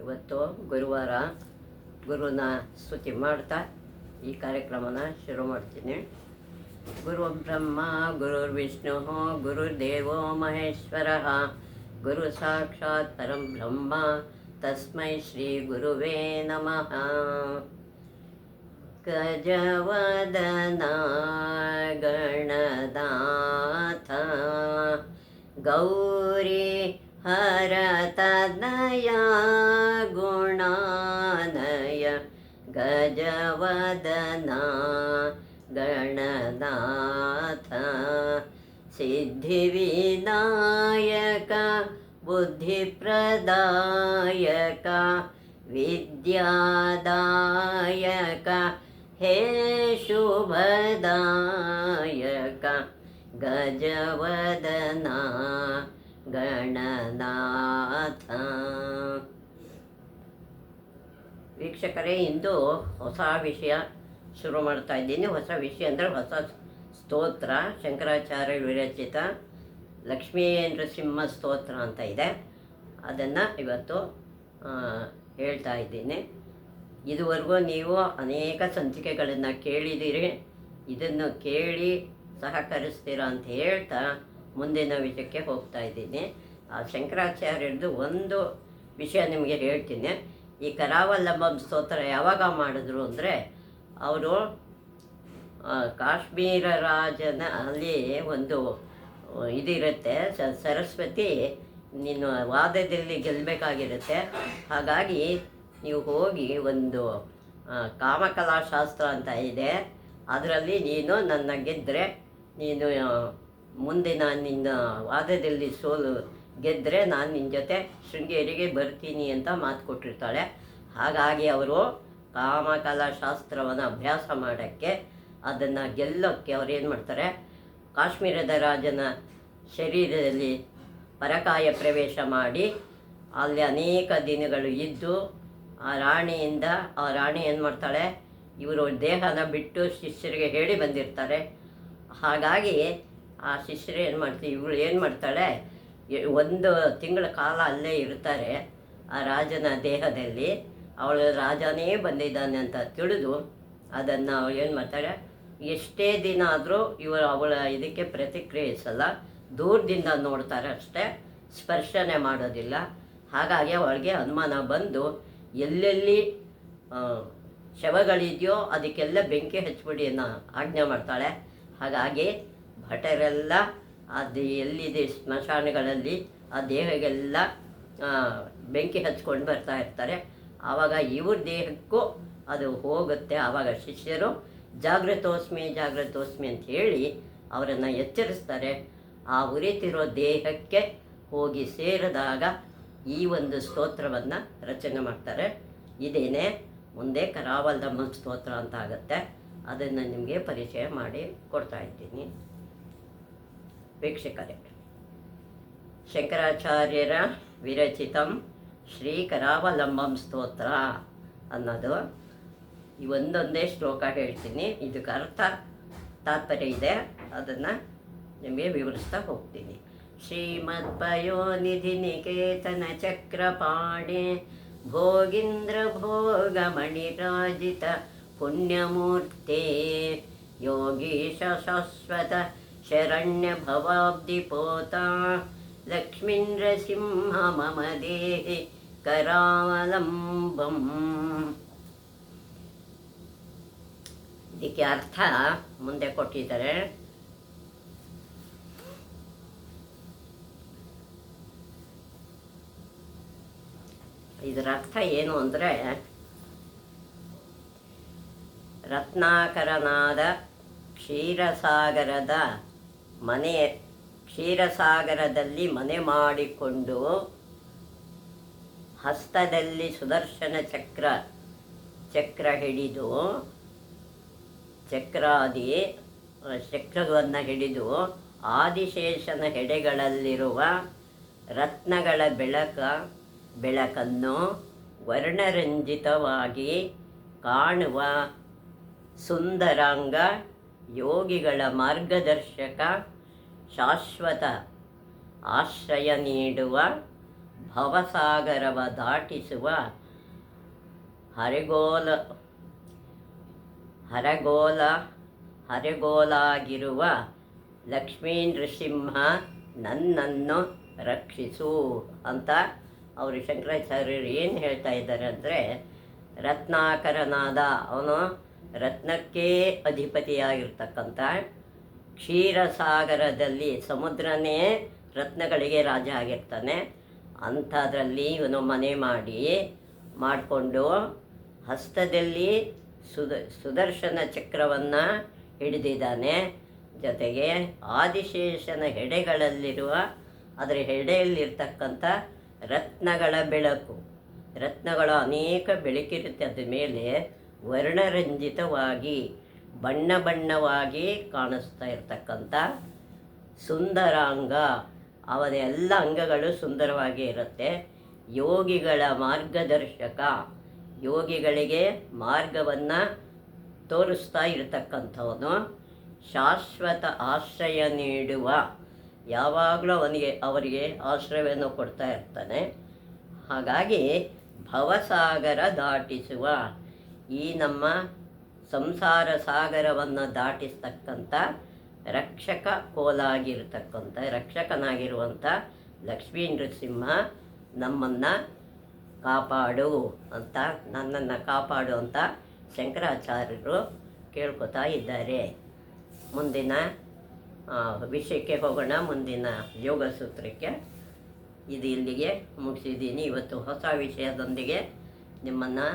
ಇವತ್ತು ಗುರುವಾರ, ಗುರುನ ಸ್ತುತಿ ಮಾಡ್ತಾ ಈ ಕಾರ್ಯಕ್ರಮನ ಶುರು ಮಾಡ್ತೀನಿ. ಗುರು ಬ್ರಹ್ಮ ಗುರುರ್ವಿಷ್ಣು ಗುರುರ್ದೇವೋ ಮಹೇಶ್ವರ ಗುರು ಸಾಕ್ಷಾತ್ ಪರಂ ಬ್ರಹ್ಮ ತಸ್ಮೈ ಶ್ರೀ ಗುರುವೇ ನಮಃ. ಗಜವದನ ಗಣನಾಥ ಗೌರಿ ಹರತನಯ ಗುಣಾನಯ ಗಜವದನ ಗಣನಾಥ ಸಿದ್ಧಿವಿನಾಯಕ ಬುದ್ಧಿಪ್ರದಾಯಕ ವಿದ್ಯಾದಾಯಕ ಹೇ ಶುಭದಾಯಕ ಗಜವದನ ಗಣನಾಥ. ವೀಕ್ಷಕರೇ, ಇಂದು ಹೊಸ ವಿಷಯ ಶುರು ಮಾಡ್ತಾ ಇದ್ದೀನಿ. ಹೊಸ ವಿಷಯ ಅಂದರೆ ಹೊಸ ಸ್ತೋತ್ರ, ಶಂಕರಾಚಾರ್ಯ ವಿರಚಿತ ಲಕ್ಷ್ಮೀ ನೃಸಿಂಹ ಸ್ತೋತ್ರ ಅಂತ ಇದೆ. ಅದನ್ನು ಇವತ್ತು ಹೇಳ್ತಾ ಇದ್ದೀನಿ. ಇದುವರೆಗೂ ನೀವು ಅನೇಕ ಸಂಚಿಕೆಗಳನ್ನು ಕೇಳಿದ್ದೀರಿ. ಇದನ್ನು ಕೇಳಿ ಸಹಕರಿಸ್ತೀರ ಅಂತ ಹೇಳ್ತಾ ಮುಂದಿನ ವಿಷಯಕ್ಕೆ ಹೋಗ್ತಾ ಇದ್ದೀನಿ. ಆ ಶಂಕರಾಚಾರ್ಯರದ್ದು ಒಂದು ವಿಷಯ ನಿಮಗೆ ಹೇಳ್ತೀನಿ. ಈ ಕರಾವಲಂಬಂ ಸ್ತೋತ್ರ ಯಾವಾಗ ಮಾಡಿದ್ರು ಅಂದರೆ, ಅವರು ಕಾಶ್ಮೀರ ರಾಜನ ಅಲ್ಲಿ ಒಂದು ಇದಿರುತ್ತೆ, ಸರಸ್ವತಿ ನೀನು ವಾದದಲ್ಲಿ ಗೆಲ್ಲಬೇಕಾಗಿರುತ್ತೆ, ಹಾಗಾಗಿ ನೀವು ಹೋಗಿ ಒಂದು ಕಾಮಕಲಾಶಾಸ್ತ್ರ ಅಂತ ಇದೆ, ಅದರಲ್ಲಿ ನೀನು ನನ್ನ ಗೆದ್ದರೆ, ನೀನು ಮುಂದಿನ ನಿನ್ನ ವಾದದಲ್ಲಿ ಸೋಲು ಗೆದ್ದರೆ ನಾನು ನಿನ್ನ ಜೊತೆ ಶೃಂಗೇರಿಗೆ ಬರ್ತೀನಿ ಅಂತ ಮಾತು ಕೊಟ್ಟಿರ್ತಾಳೆ. ಹಾಗಾಗಿ ಅವರು ಕಾಮಕಲಾಶಾಸ್ತ್ರವನ್ನು ಅಭ್ಯಾಸ ಮಾಡೋಕ್ಕೆ, ಅದನ್ನು ಗೆಲ್ಲೋಕ್ಕೆ ಅವ್ರು ಏನು ಮಾಡ್ತಾರೆ, ಕಾಶ್ಮೀರದ ರಾಜನ ಶರೀರದಲ್ಲಿ ಪರಕಾಯ ಪ್ರವೇಶ ಮಾಡಿ ಅಲ್ಲಿ ಅನೇಕ ದಿನಗಳು ಇದ್ದು ಆ ರಾಣಿ ಏನು ಮಾಡ್ತಾಳೆ, ಇವರು ದೇಹನ ಬಿಟ್ಟು ಶಿಷ್ಯರಿಗೆ ಹೇಳಿ ಬಂದಿರ್ತಾರೆ. ಹಾಗಾಗಿ ಆ ಶಿಷ್ಯರು ಇವಳು ಏನು ಮಾಡ್ತಾಳೆ, ಒಂದು ತಿಂಗಳ ಕಾಲ ಅಲ್ಲೇ ಇರ್ತಾರೆ ಆ ರಾಜನ ದೇಹದಲ್ಲಿ. ಅವಳು ರಾಜನೇ ಬಂದಿದ್ದಾನೆ ಅಂತ ತಿಳಿದು ಅದನ್ನು ಅವಳು ಏನು ಮಾಡ್ತಾಳೆ, ಎಷ್ಟೇ ದಿನ ಆದರೂ ಅವಳ ಇದಕ್ಕೆ ಪ್ರತಿಕ್ರಿಯಿಸಲ್ಲ, ದೂರದಿಂದ ನೋಡ್ತಾರೆ ಅಷ್ಟೇ, ಸ್ಪರ್ಶನೆ ಮಾಡೋದಿಲ್ಲ. ಹಾಗಾಗಿ ಅವಳಿಗೆ ಅನುಮಾನ ಬಂದು ಎಲ್ಲೆಲ್ಲಿ ಶವಗಳಿದೆಯೋ ಅದಕ್ಕೆಲ್ಲ ಬೆಂಕಿ ಹಚ್ಬಿಡಿ ಅನ್ನೋ ಆಜ್ಞೆ ಮಾಡ್ತಾಳೆ. ಹಾಗಾಗಿ ಭಟರೆಲ್ಲ ಅದು ಎಲ್ಲಿದೆ ಸ್ಮಶಾನಗಳಲ್ಲಿ ಆ ದೇಹಗೆಲ್ಲ ಬೆಂಕಿ ಹಚ್ಕೊಂಡು ಬರ್ತಾ ಇರ್ತಾರೆ. ಆವಾಗ ಇವ್ರ ದೇಹಕ್ಕೂ ಅದು ಹೋಗುತ್ತೆ. ಆವಾಗ ಶಿಷ್ಯರು ಜಾಗೃತೋಸ್ಮಿ ಅಂತ ಹೇಳಿ ಅವರನ್ನು ಎಚ್ಚರಿಸ್ತಾರೆ. ಆ ಉರಿತಿರೋ ದೇಹಕ್ಕೆ ಹೋಗಿ ಸೇರಿದಾಗ ಈ ಒಂದು ಸ್ತೋತ್ರವನ್ನು ರಚನೆ ಮಾಡ್ತಾರೆ. ಇದೇನೇ ಮುಂದೆ ಕರಾವಲಂಬ ಸ್ತೋತ್ರ ಅಂತ ಆಗುತ್ತೆ. ಅದನ್ನು ನಿಮಗೆ ಪರಿಚಯ ಮಾಡಿ ಕೊಡ್ತಾ ಇದ್ದೀನಿ. ವೀಕ್ಷಕರೇ, ಶಂಕರಾಚಾರ್ಯರ ವಿರಚಿತಂ ಶ್ರೀ ಕರಾವಲಂಬಂ ಸ್ತೋತ್ರ ಅನ್ನೋದು ಈ ಒಂದೊಂದೇ ಶ್ಲೋಕ ಹೇಳ್ತೀನಿ. ಇದಕ್ಕೆ ಅರ್ಥ ತಾತ್ಪರ್ಯ ಇದೆ, ಅದನ್ನು ನಿಮಗೆ ವಿವರಿಸ್ತಾ ಹೋಗ್ತೀನಿ. ಶ್ರೀಮದ್ಪಯೋನಿಧಿ ನಿಕೇತನ ಚಕ್ರಪಾಣಿ ಭೋಗೀಂದ್ರ ಭೋಗಮಣಿರಾಜಿತ ಪುಣ್ಯಮೂರ್ತೆ ಯೋಗೀಶ ಶಾಶ್ವತ ಶರಣ್ಯ ಭವಾಬ್ಧಿಪೋತ ಲಕ್ಷ್ಮೀನೃಸಿಂಹ ಮಮ ದೇಹಿ ಕರಾವಲಂಬಂ. ಇದಕ್ಕೆ ಅರ್ಥ ಮುಂದೆ ಕೊಟ್ಟಿದ್ದಾರೆ. ಇದರ ಅರ್ಥ ಏನು ಅಂದರೆ, ರತ್ನಾಕರನಾದ ಕ್ಷೀರಸಾಗರದಲ್ಲಿ ಮನೆ ಮಾಡಿಕೊಂಡು ಹಸ್ತದಲ್ಲಿ ಸುದರ್ಶನ ಚಕ್ರ ಹಿಡಿದು ಚಕ್ರವನ್ನು ಹಿಡಿದು ಆದಿಶೇಷನ ಹೆಡೆಗಳಲ್ಲಿರುವ ರತ್ನಗಳ ಬೆಳಕನ್ನು ವರ್ಣರಂಜಿತವಾಗಿ ಕಾಣುವ ಸುಂದರಾಂಗ ಯೋಗಿಗಳ ಮಾರ್ಗದರ್ಶಕ ಶಾಶ್ವತ ಆಶ್ರಯ ನೀಡುವ ಭವಸಾಗರವ ದಾಟಿಸುವ ಹರಗೋಲ ಹರಗೋಲ ಹರಗೋಲಾಗಿರುವ ಲಕ್ಷ್ಮೀ ನೃಸಿಂಹ ನನ್ನನ್ನು ರಕ್ಷಿಸು ಅಂತ ಅವರು ಶಂಕರಾಚಾರ್ಯರು ಏನು ಹೇಳ್ತಾ ಇದ್ದಾರೆ ಅಂದರೆ, ರತ್ನಾಕರನಾದ ಅವನು ರತ್ನಕ್ಕೇ ಅಧಿಪತಿಯಾಗಿರ್ತಕ್ಕಂಥ ಕ್ಷೀರಸಾಗರದಲ್ಲಿ ಸಮುದ್ರನೇ ರತ್ನಗಳಿಗೆ ರಾಜ ಆಗಿರ್ತಾನೆ. ಅಂಥದ್ರಲ್ಲಿ ಇವನು ಮನೆ ಮಾಡಿಕೊಂಡು ಹಸ್ತದಲ್ಲಿ ಸುದರ್ಶನ ಚಕ್ರವನ್ನು ಹಿಡಿದಿದ್ದಾನೆ. ಜೊತೆಗೆ ಆದಿಶೇಷನ ಹೆಡೆಗಳಲ್ಲಿರುವ ಅದರ ಹೆಡೆಯಲ್ಲಿರ್ತಕ್ಕಂಥ ರತ್ನಗಳ ಬೆಳಕು, ರತ್ನಗಳ ಅನೇಕ ಬೆಳಕಿರುತ್ತೆ. ಅದ ಮೇಲೆ ವರ್ಣರಂಜಿತವಾಗಿ ಬಣ್ಣವಾಗಿ ಕಾಣಿಸ್ತಾ ಇರ್ತಕ್ಕಂಥ ಸುಂದರಾಂಗ, ಅವನ ಎಲ್ಲ ಅಂಗಗಳು ಸುಂದರವಾಗಿ ಇರುತ್ತೆ. ಯೋಗಿಗಳ ಮಾರ್ಗದರ್ಶಕ, ಯೋಗಿಗಳಿಗೆ ಮಾರ್ಗವನ್ನು ತೋರಿಸ್ತಾ ಇರತಕ್ಕಂಥವನು. ಶಾಶ್ವತ ಆಶ್ರಯ ನೀಡುವ, ಯಾವಾಗಲೂ ಅವರಿಗೆ ಆಶ್ರಯವನ್ನು ಕೊಡ್ತಾ ಇರ್ತಾನೆ. ಹಾಗಾಗಿ ಭವಸಾಗರ ದಾಟಿಸುವ, ಈ ನಮ್ಮ ಸಂಸಾರ ಸಾಗರವನ್ನು ದಾಟಿಸ್ತಕ್ಕಂಥ ರಕ್ಷಕನಾಗಿರುವಂಥ ಲಕ್ಷ್ಮೀ ನೃಸಿಂಹ ನಮ್ಮನ್ನು ಕಾಪಾಡು ಅಂತ, ನನ್ನನ್ನು ಕಾಪಾಡು ಅಂತ ಶಂಕರಾಚಾರ್ಯರು ಕೇಳ್ಕೊತಾ ಇದ್ದಾರೆ. ಮುಂದಿನ ವಿಷಯಕ್ಕೆ ಹೋಗೋಣ, ಮುಂದಿನ ಯೋಗ ಸೂತ್ರಕ್ಕೆ. ಇದು ಇಲ್ಲಿಗೆ ಮುಗಿಸಿದ್ದೀನಿ. ಇವತ್ತು ಹೊಸ ವಿಷಯದೊಂದಿಗೆ ನಿಮ್ಮನ್ನು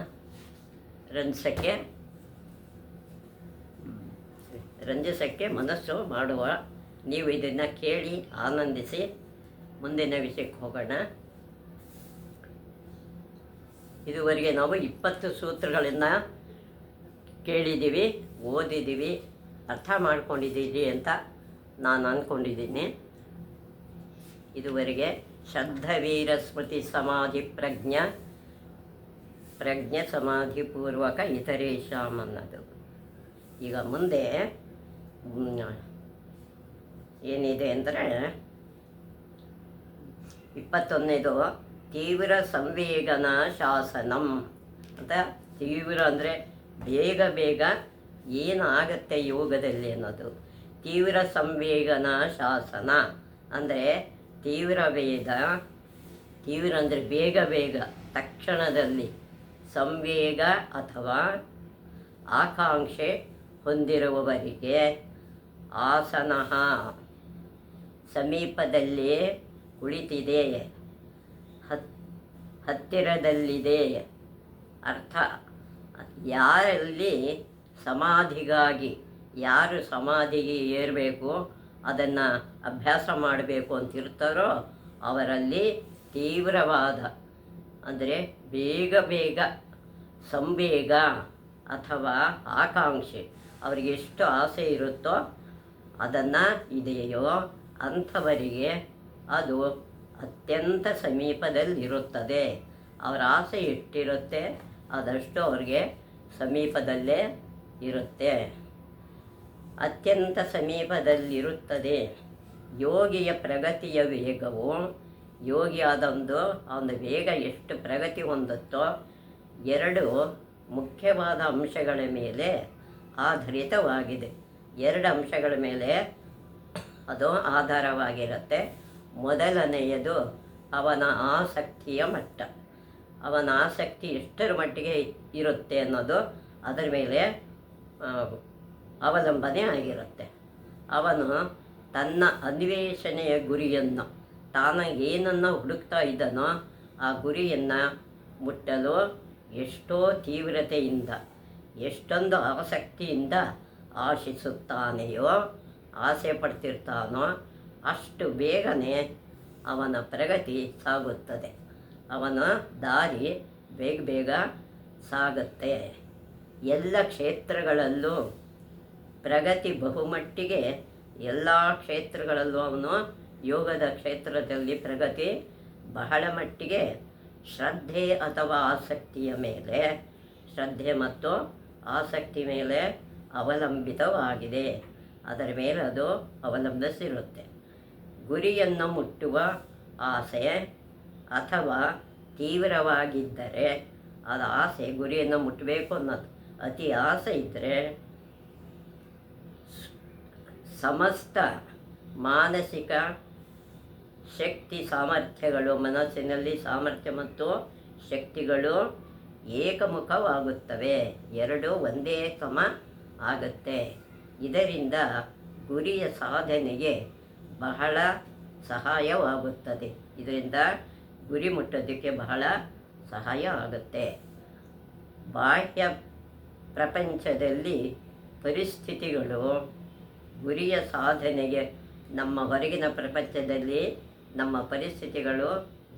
ರಂಜಿಸೋಕ್ಕೆ ಮನಸ್ಸು ಮಾಡುವ. ನೀವು ಇದನ್ನು ಕೇಳಿ ಆನಂದಿಸಿ ಮುಂದಿನ ವಿಷಯಕ್ಕೆ ಹೋಗೋಣ. ಇದುವರೆಗೆ ನಾವು 20 ಸೂತ್ರಗಳನ್ನು ಕೇಳಿದ್ದೀವಿ, ಓದಿದ್ದೀವಿ, ಅರ್ಥ ಮಾಡ್ಕೊಂಡಿದ್ದೀರಿ ಅಂತ ನಾನು ಅಂದ್ಕೊಂಡಿದ್ದೀನಿ. ಇದುವರೆಗೆ ಶಬ್ದವೀರ ಸ್ಮೃತಿ ಸಮಾಧಿ ಪ್ರಜ್ಞೆ ಸಮಾಧಿಪೂರ್ವಕ ಇತರೇಶಾಮ್ ಅನ್ನೋದು. ಈಗ ಮುಂದೆ ಏನಿದೆ ಅಂದರೆ 21ನೇದು ತೀವ್ರ ಸಂವೇಗನ ಶಾಸನಂ ಅಂತ. ತೀವ್ರ ಅಂದರೆ ಬೇಗ ಏನಾಗುತ್ತೆ ಯೋಗದಲ್ಲಿ ಅನ್ನೋದು. ತೀವ್ರ ಸಂವೇಗನ ಶಾಸನ ಅಂದರೆ ತೀವ್ರ ಅಂದರೆ ಬೇಗ ತಕ್ಷಣದಲ್ಲಿ, ಸಂವೇಗ ಅಥವಾ ಆಕಾಂಕ್ಷೆ ಹೊಂದಿರುವವರಿಗೆ ಆಸನ ಸಮೀಪದಲ್ಲಿ ಕುಳಿತಿದೆ, ಹತ್ತಿರದಲ್ಲಿದೆ. ಅರ್ಥ, ಯಾರು ಸಮಾಧಿಗೆ ಏರಬೇಕು, ಅದನ್ನು ಅಭ್ಯಾಸ ಮಾಡಬೇಕು ಅಂತಿರ್ತಾರೋ ಅವರಲ್ಲಿ ತೀವ್ರವಾದ ಅಂದರೆ ಬೇಗ ಸಂವೇಗ ಅಥವಾ ಆಕಾಂಕ್ಷೆ, ಅವರಿಗೆ ಎಷ್ಟು ಆಸೆ ಇರುತ್ತೋ ಇದೆಯೋ ಅಂಥವರಿಗೆ ಅದು ಅತ್ಯಂತ ಸಮೀಪದಲ್ಲಿರುತ್ತದೆ. ಅವರ ಆಸೆ ಎಷ್ಟಿರುತ್ತೆ ಅದಷ್ಟು ಅವ್ರಿಗೆ ಸಮೀಪದಲ್ಲೇ ಇರುತ್ತೆ, ಅತ್ಯಂತ ಸಮೀಪದಲ್ಲಿರುತ್ತದೆ. ಯೋಗಿಯ ಪ್ರಗತಿಯ ವೇಗವು, ಯೋಗಿಯಾದ ಅವನ ವೇಗ ಎಷ್ಟು ಪ್ರಗತಿ ಹೊಂದುತ್ತೋ 2 ಮುಖ್ಯವಾದ ಅಂಶಗಳ ಮೇಲೆ ಆಧಾರಿತವಾಗಿದೆ. 2 ಅಂಶಗಳ ಮೇಲೆ ಅದು ಆಧಾರವಾಗಿರುತ್ತೆ. ಮೊದಲನೆಯದು ಅವನ ಆಸಕ್ತಿಯ ಮಟ್ಟ. ಅವನ ಆಸಕ್ತಿ ಎಷ್ಟರ ಮಟ್ಟಿಗೆ ಇರುತ್ತೆ ಅನ್ನೋದು ಅದರ ಮೇಲೆ ಅವಲಂಬನೆ ಆಗಿರುತ್ತೆ. ಅವನು ತನ್ನ ಅನ್ವೇಷಣೆಯ ಗುರಿಯನ್ನು, ತಾನು ಏನನ್ನು ಹುಡುಕ್ತಾ ಇದ್ದಾನೋ ಆ ಗುರಿಯನ್ನು ಮುಟ್ಟಲು ಎಷ್ಟೋ ತೀವ್ರತೆಯಿಂದ, ಎಷ್ಟೊಂದು ಆಸಕ್ತಿಯಿಂದ ಆಶಿಸುತ್ತಾನೆಯೋ, ಆಸೆ ಪಡ್ತಿರ್ತಾನೋ ಅಷ್ಟು ಬೇಗನೆ ಅವನ ಪ್ರಗತಿ ಸಾಗುತ್ತದೆ. ಅವನ ದಾರಿ ಬೇಗ ಸಾಗುತ್ತೆ. ಎಲ್ಲ ಕ್ಷೇತ್ರಗಳಲ್ಲೂ ಪ್ರಗತಿ ಬಹುಮಟ್ಟಿಗೆ, ಎಲ್ಲ ಕ್ಷೇತ್ರಗಳಲ್ಲೂ ಅವನು ಯೋಗದ ಕ್ಷೇತ್ರದಲ್ಲಿ ಪ್ರಗತಿ ಬಹಳ ಮಟ್ಟಿಗೆ ಶ್ರದ್ಧೆ ಅಥವಾ ಆಸಕ್ತಿಯ ಮೇಲೆ, ಶ್ರದ್ಧೆ ಮತ್ತು ಆಸಕ್ತಿ ಮೇಲೆ ಅವಲಂಬಿತವಾಗಿದೆ. ಅದರ ಮೇಲೆ ಅದು ಅವಲಂಬಿಸಿರುತ್ತೆ. ಗುರಿಯನ್ನು ಮುಟ್ಟುವ ಆಸೆ ಅಥವಾ ತೀವ್ರವಾಗಿದ್ದರೆ ಅದು ಆಸೆ ಗುರಿಯನ್ನು ಮುಟ್ಟಬೇಕು ಅನ್ನೋದು ಅತಿ ಆಸೆ ಇದ್ದರೆ ಸಮಸ್ತ ಮಾನಸಿಕ ಶಕ್ತಿ ಸಾಮರ್ಥ್ಯಗಳು, ಮನಸ್ಸಿನಲ್ಲಿ ಸಾಮರ್ಥ್ಯ ಮತ್ತು ಶಕ್ತಿಗಳು ಏಕಮುಖವಾಗುತ್ತವೆ, ಎರಡೂ ಒಂದೇ ಸಮ ಆಗುತ್ತೆ. ಇದರಿಂದ ಗುರಿಯ ಸಾಧನೆಗೆ ಬಹಳ ಸಹಾಯವಾಗುತ್ತದೆ. ಇದರಿಂದ ಗುರಿ ಮುಟ್ಟೋದಕ್ಕೆ ಬಹಳ ಸಹಾಯ ಆಗುತ್ತೆ. ಬಾಹ್ಯ ಪ್ರಪಂಚದಲ್ಲಿ ಪರಿಸ್ಥಿತಿಗಳು ಗುರಿಯ ಸಾಧನೆಗೆ, ನಮ್ಮ ಹೊರಗಿನ ಪ್ರಪಂಚದಲ್ಲಿ ನಮ್ಮ ಪರಿಸ್ಥಿತಿಗಳು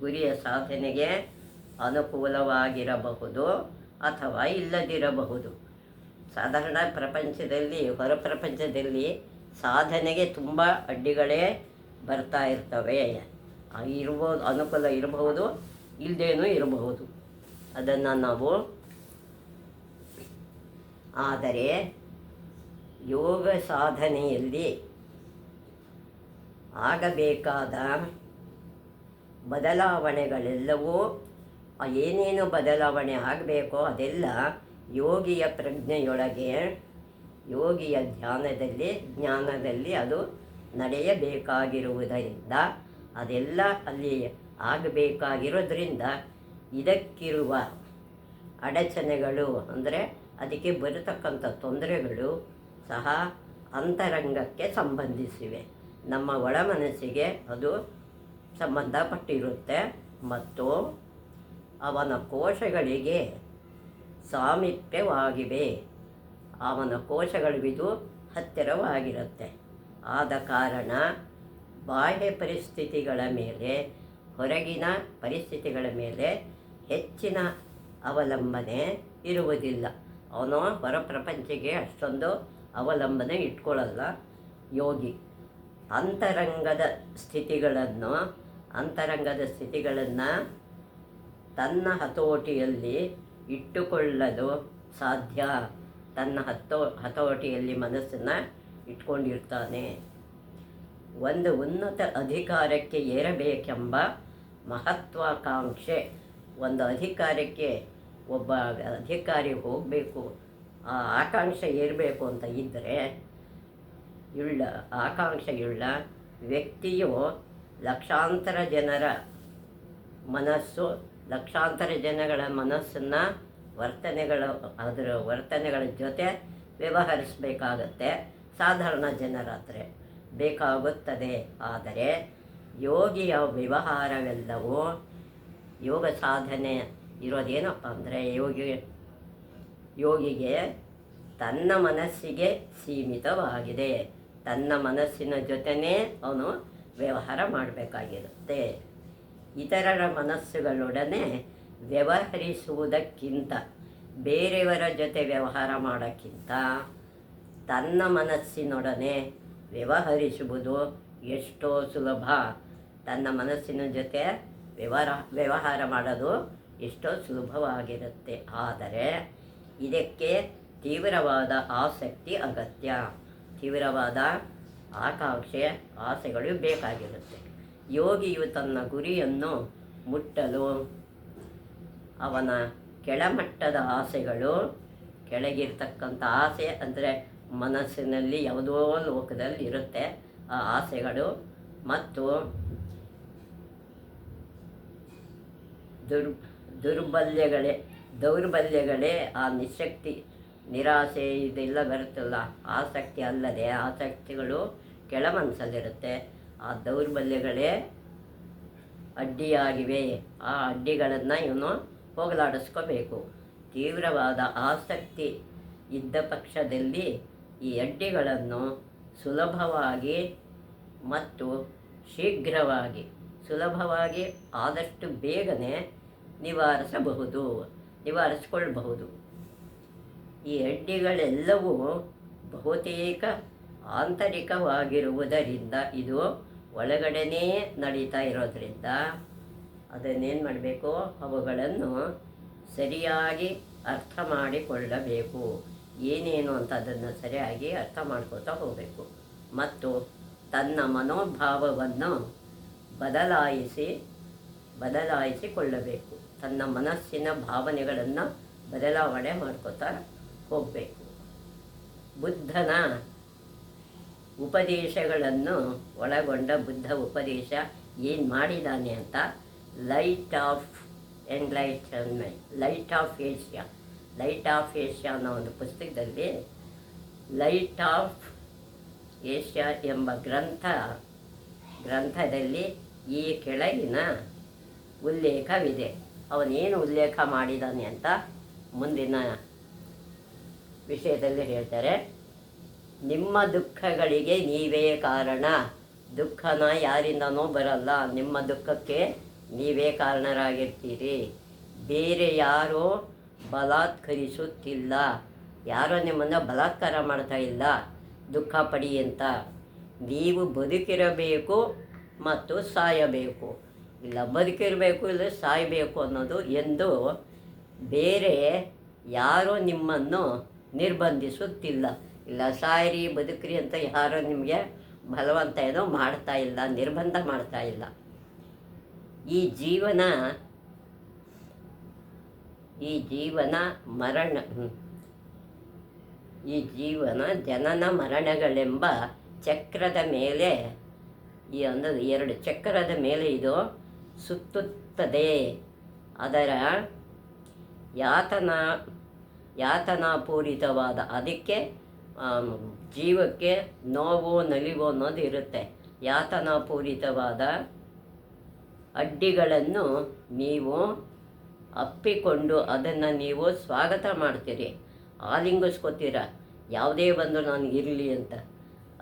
ಗುರಿಯ ಸಾಧನೆಗೆ ಅನುಕೂಲವಾಗಿರಬಹುದು ಅಥವಾ ಇಲ್ಲದಿರಬಹುದು. ಸಾಧಾರಣ ಪ್ರಪಂಚದಲ್ಲಿ, ಹೊರ ಪ್ರಪಂಚದಲ್ಲಿ ಸಾಧನೆಗೆ ತುಂಬ ಅಡ್ಡಿಗಳೇ ಬರ್ತಾ ಇರ್ತವೆ. ಇರ್ಬೋದು, ಅನುಕೂಲ ಇರಬಹುದು, ಇಲ್ಲದೇನೂ ಇರಬಹುದು. ಅದನ್ನು ನಾವು ಆದರೆ ಯೋಗ ಸಾಧನೆಯಲ್ಲಿ ಆಗಬೇಕಾದ ಬದಲಾವಣೆಗಳೆಲ್ಲವೂ, ಏನೇನು ಬದಲಾವಣೆ ಆಗಬೇಕೋ ಅದೆಲ್ಲ ಯೋಗಿಯ ಪ್ರಜ್ಞೆಯೊಳಗೆ, ಯೋಗಿಯ ಜ್ಞಾನದಲ್ಲಿ ಅದು ನಡೆಯಬೇಕಾಗಿರುವುದರಿಂದ, ಅದೆಲ್ಲ ಅಲ್ಲಿ ಆಗಬೇಕಾಗಿರೋದ್ರಿಂದ ಇದಕ್ಕಿರುವ ಅಡಚಣೆಗಳು, ಅಂದರೆ ಅದಕ್ಕೆ ಬರತಕ್ಕಂಥ ತೊಂದರೆಗಳು ಸಹ ಅಂತರಂಗಕ್ಕೆ ಸಂಬಂಧಿಸಿವೆ. ನಮ್ಮ ಒಳ ಮನಸ್ಸಿಗೆ ಅದು ಸಂಬಂಧಪಟ್ಟಿರುತ್ತೆ ಮತ್ತು ಅವನ ಕೋಶಗಳಿಗೆ ಸಾಮೀಪ್ಯವಾಗಿವೆ. ಅವನ ಕೋಶಗಳಿಗಿದು ಹತ್ತಿರವಾಗಿರುತ್ತೆ. ಆದ ಕಾರಣ ಬಾಹ್ಯ ಪರಿಸ್ಥಿತಿಗಳ ಮೇಲೆ, ಹೊರಗಿನ ಪರಿಸ್ಥಿತಿಗಳ ಮೇಲೆ ಹೆಚ್ಚಿನ ಅವಲಂಬನೆ ಇರುವುದಿಲ್ಲ. ಅವನು ಹೊರ ಪ್ರಪಂಚಕ್ಕೆ ಅಷ್ಟೊಂದು ಅವಲಂಬನೆ ಇಟ್ಕೊಳ್ಳಲ್ಲ ಯೋಗಿ. ಅಂತರಂಗದ ಸ್ಥಿತಿಗಳನ್ನು ತನ್ನ ಹತೋಟಿಯಲ್ಲಿ ಇಟ್ಟುಕೊಳ್ಳಲು ಸಾಧ್ಯ. ತನ್ನ ಹತೋಟಿಯಲ್ಲಿ ಮನಸ್ಸನ್ನು ಇಟ್ಕೊಂಡಿರ್ತಾನೆ. ಒಂದು ಉನ್ನತ ಅಧಿಕಾರಕ್ಕೆ ಏರಬೇಕೆಂಬ ಮಹತ್ವಾಕಾಂಕ್ಷೆ, ಒಂದು ಅಧಿಕಾರಕ್ಕೆ ಒಬ್ಬ ಅಧಿಕಾರಿ ಹೋಗಬೇಕು, ಆ ಆಕಾಂಕ್ಷೆ ಏರಬೇಕು ಅಂತ ಇದ್ದರೆ, ಆಕಾಂಕ್ಷೆಯುಳ್ಳ ವ್ಯಕ್ತಿಯು ಲಕ್ಷಾಂತರ ಜನಗಳ ಮನಸ್ಸನ್ನು ಅದರ ವರ್ತನೆಗಳ ಜೊತೆ ವ್ಯವಹರಿಸಬೇಕಾಗತ್ತೆ. ಸಾಧಾರಣ ಜನರಾದರೆ ಬೇಕಾಗುತ್ತದೆ. ಆದರೆ ಯೋಗಿಯ ವ್ಯವಹಾರವೆಲ್ಲವೂ, ಯೋಗ ಸಾಧನೆ ಇರೋದೇನಪ್ಪ ಅಂದರೆ, ಯೋಗಿಗೆ ತನ್ನ ಮನಸ್ಸಿಗೆ ಸೀಮಿತವಾಗಿದೆ. ತನ್ನ ಮನಸ್ಸಿನ ಜೊತೆನೇ ಅವನು ವ್ಯವಹಾರ ಮಾಡಬೇಕಾಗಿರುತ್ತೆ. ಇತರರ ಮನಸ್ಸುಗಳೊಡನೆ ವ್ಯವಹರಿಸುವುದಕ್ಕಿಂತ, ಬೇರೆಯವರ ಜೊತೆ ವ್ಯವಹಾರ ಮಾಡೋಕ್ಕಿಂತ ತನ್ನ ಮನಸ್ಸಿನೊಡನೆ ವ್ಯವಹರಿಸುವುದು ಎಷ್ಟೋ ಸುಲಭ. ತನ್ನ ಮನಸ್ಸಿನ ಜೊತೆ ವ್ಯವಹಾರ ಮಾಡೋದು ಎಷ್ಟೋ ಸುಲಭವಾಗಿರುತ್ತೆ. ಆದರೆ ಇದಕ್ಕೆ ತೀವ್ರವಾದ ಆಸಕ್ತಿ ಅಗತ್ಯ. ತೀವ್ರವಾದ ಆಸೆಗಳು ಬೇಕಾಗಿರುತ್ತೆ. ಯೋಗಿಯು ತನ್ನ ಗುರಿಯನ್ನು ಮುಟ್ಟಲು ಅವನ ಕೆಳಮಟ್ಟದ ಆಸೆಗಳು, ಕೆಳಗಿರ್ತಕ್ಕಂಥ ಆಸೆ ಅಂದರೆ ಮನಸ್ಸಿನಲ್ಲಿ ಯಾವುದೋ ಲೋಕದಲ್ಲಿ ಇರುತ್ತೆ ಆ ಆಸೆಗಳು, ಮತ್ತು ದೌರ್ಬಲ್ಯಗಳೇ ಆ ನಿಶಕ್ತಿ, ನಿರಾಸೆ ಇದೆಲ್ಲ ಬರುತ್ತಲ್ಲ, ಆಸಕ್ತಿ ಅಲ್ಲದೆ ಆಸಕ್ತಿಗಳು ಕೆಳ ಮನಸ್ಸಲ್ಲಿರುತ್ತೆ. ಆ ದೌರ್ಬಲ್ಯಗಳೇ ಅಡ್ಡಿಯಾಗಿವೆ. ಆ ಅಡ್ಡಿಗಳನ್ನು ಇವನು ಹೋಗಲಾಡಿಸ್ಕೋಬೇಕು. ತೀವ್ರವಾದ ಆಸಕ್ತಿ ಇದ್ದ ಪಕ್ಷದಲ್ಲಿ ಈ ಅಡ್ಡಿಗಳನ್ನು ಸುಲಭವಾಗಿ ಮತ್ತು ಸುಲಭವಾಗಿ ಆದಷ್ಟು ಬೇಗನೆ ನಿವಾರಿಸಿಕೊಳ್ಳಬಹುದು. ಈ ಅಡ್ಡಿಗಳೆಲ್ಲವೂ ಬಹುತೇಕ ಆಂತರಿಕವಾಗಿರುವುದರಿಂದ, ಇದು ಒಳಗಡೆನೇ ನಡೀತಾ ಇರೋದರಿಂದ ಅದನ್ನೇನು ಮಾಡಬೇಕು, ಅವುಗಳನ್ನು ಸರಿಯಾಗಿ ಅರ್ಥ ಮಾಡಿಕೊಳ್ಳಬೇಕು. ಏನೇನು ಅಂತ ಅದನ್ನು ಸರಿಯಾಗಿ ಅರ್ಥ ಮಾಡ್ಕೋತಾ ಹೋಗಬೇಕು. ಮತ್ತು ತನ್ನ ಮನೋಭಾವವನ್ನು ಬದಲಾಯಿಸಿ ಬದಲಾಯಿಸಿಕೊಳ್ಳಬೇಕು. ತನ್ನ ಮನಸ್ಸಿನ ಭಾವನೆಗಳನ್ನು ಬದಲಾವಣೆ ಮಾಡ್ಕೋತಾ ಹೋಗಬೇಕು. ಬುದ್ಧನ ಉಪದೇಶಗಳನ್ನು ಒಳಗೊಂಡ ಬುದ್ಧ ಉಪದೇಶ ಏನು ಮಾಡಿದ್ದಾನೆ ಅಂತ light off enlightenment, light off Asia ಅನ್ನೋ ಒಂದು ಪುಸ್ತಕದಲ್ಲಿ ಲೈಟ್ ಆಫ್ ಏಷ್ಯಾ ಎಂಬ ಗ್ರಂಥದಲ್ಲಿ ಈ ಕೆಳಗಿನ ಉಲ್ಲೇಖವಿದೆ. ಅವನೇನು ಉಲ್ಲೇಖ ಮಾಡಿದ್ದಾನೆ ಅಂತ ಮುಂದಿನ ವಿಷಯದಲ್ಲಿ ಹೇಳ್ತಾರೆ. ನಿಮ್ಮ ದುಃಖಗಳಿಗೆ ನೀವೇ ಕಾರಣ. ದುಃಖನ ಯಾರಿಂದನೂ ಬರಲ್ಲ, ನಿಮ್ಮ ದುಃಖಕ್ಕೆ ನೀವೇ ಕಾರಣರಾಗಿರ್ತೀರಿ. ಬೇರೆ ಯಾರೋ ಬಲಾತ್ಕರಿಸುತ್ತಿಲ್ಲ, ಯಾರೋ ನಿಮ್ಮನ್ನು ಬಲಾತ್ಕಾರ ಮಾಡ್ತಾ ಇಲ್ಲ ದುಃಖ ಪಡಿ ಅಂತ. ನೀವು ಬದುಕಿರಬೇಕು ಮತ್ತು ಸಾಯಬೇಕು, ಇಲ್ಲ ಬದುಕಿರಬೇಕು ಇಲ್ಲ ಸಾಯಬೇಕು ಅನ್ನೋದು ಎಂದು ಬೇರೆ ಯಾರೋ ನಿಮ್ಮನ್ನು ನಿರ್ಬಂಧಿಸುತ್ತಿಲ್ಲ. ಇಲ್ಲ ಸಾಯಿರಿ ಬದುಕ್ರಿ ಅಂತ ಯಾರೋ ನಿಮಗೆ ಬಲವಂತ ಏನೋ ಮಾಡ್ತಾ ಇಲ್ಲ, ನಿರ್ಬಂಧ ಮಾಡ್ತಾ ಇಲ್ಲ. ಈ ಜೀವನ ಜನನ ಮರಣಗಳೆಂಬ ಚಕ್ರದ ಮೇಲೆ, ಈ ಒಂದು 2 ಚಕ್ರದ ಮೇಲೆ ಇದು ಸುತ್ತುತ್ತದೆ. ಅದರ ಯಾತನಾಪೂರಿತವಾದ, ಅದಕ್ಕೆ ಜೀವಕ್ಕೆ ನೋವು ನಲಿವು ಅನ್ನೋದು ಇರುತ್ತೆ. ಯಾತನಾಪೂರಿತವಾದ ಅಡ್ಡಿಗಳನ್ನು ನೀವು ಅಪ್ಪಿಕೊಂಡು ಅದನ್ನು ನೀವು ಸ್ವಾಗತ ಮಾಡ್ತೀರಿ, ಆಲಿಂಗಿಸ್ಕೋತೀರ. ಯಾವುದೇ ಬಂದು ನನಗಿರಲಿ ಅಂತ